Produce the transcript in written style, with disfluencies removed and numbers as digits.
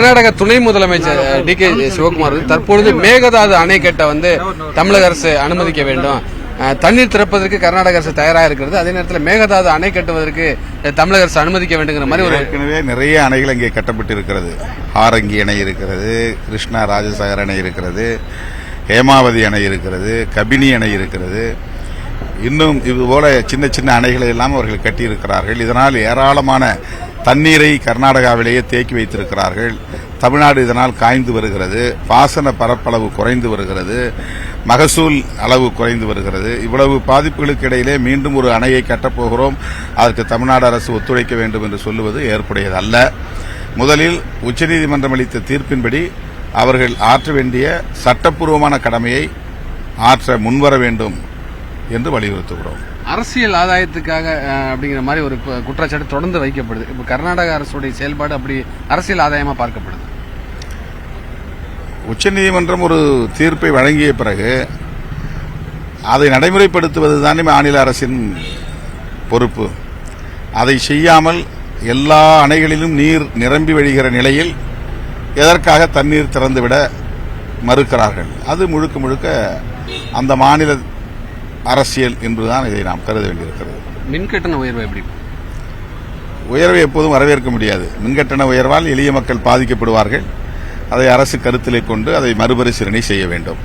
கர்நாடக துணை முதலமைச்சர் டி.கே. சிவகுமார் தற்பொழுது மேகதாது அணைக்கட்டை தமிழக அரசு அனுமதிக்க வேண்டும், தண்ணீர் திறப்பதற்கு கர்நாடக அரசு தயாராக இருக்கிறது, அதே நேரத்தில் மேகதாது அணை கட்டுவதற்கு தமிழக அரசு அனுமதிக்க வேண்டுங்கிற மாதிரி ஏற்கனவே நிறைய அணைகள் இங்கே கட்டப்பட்டு இருக்கிறது. ஆரங்கி அணை இருக்கிறது, கிருஷ்ணா ராஜசாகர் அணை இருக்கிறது, ஹேமாவதி அணை இருக்கிறது, கபினி அணை இருக்கிறது. இன்னும் இதுபோல சின்ன சின்ன அணைகளை எல்லாம் அவர்கள் கட்டியிருக்கிறார்கள். இதனால் ஏராளமான தண்ணீரை கர்நாடகாவிலேயே தேக்கி வைத்திருக்கிறார்கள். தமிழ்நாடு இதனால் காய்ந்து வருகிறது, பாசன பரப்பளவு குறைந்து வருகிறது, மகசூல் அளவு குறைந்து வருகிறது. இவ்வளவு பாதிப்புகளுக்கு இடையிலே மீண்டும் ஒரு அணையை கட்டப்போகிறோம், அதற்கு தமிழ்நாடு அரசு ஒத்துழைக்க வேண்டும் என்று சொல்லுவது ஏற்புடையதல்ல. முதலில் உச்சநீதிமன்றம் அளித்த தீர்ப்பின்படி அவர்கள் ஆற்ற வேண்டிய சட்டப்பூர்வமான கடமையை ஆற்ற முன்வர வேண்டும் என்று வலியுறுத்துகிறோம். அரசியல் ஆதாயத்துக்காக அப்படிங்கிற மாதிரி ஒரு குற்றச்சாட்டு தொடர்ந்து வைக்கப்படுது. இப்ப கர்நாடக அரசுடைய செயல்பாடு அப்படி அரசியல் ஆதாயமா பார்க்கப்படுது. உச்சநீதிமன்றம் ஒரு தீர்ப்பை வழங்கிய பிறகு அதை நடைமுறைப்படுத்துவதுதானே மாநில அரசின் பொறுப்பு. அதை செய்யாமல் எல்லா அணைகளிலும் நீர் நிரம்பி வழிகிற நிலையில் எதற்காக தண்ணீர் திறந்துவிட மறுக்கிறார்கள்? அது முழுக்க முழுக்க அந்த மாநில அரசியல் என்பதுதான் இதை நாம் கருத வேண்டியிருக்கிறது. மின்கட்டண உயர்வு எப்படி? உயர்வை எப்போதும் வரவேற்க முடியாது. மின்கட்டண உயர்வால் எளிய மக்கள் பாதிக்கப்படுவார்கள். அதை அரசு கருத்திலே கொண்டு அதை மறுபரிசீலனை செய்ய வேண்டும்.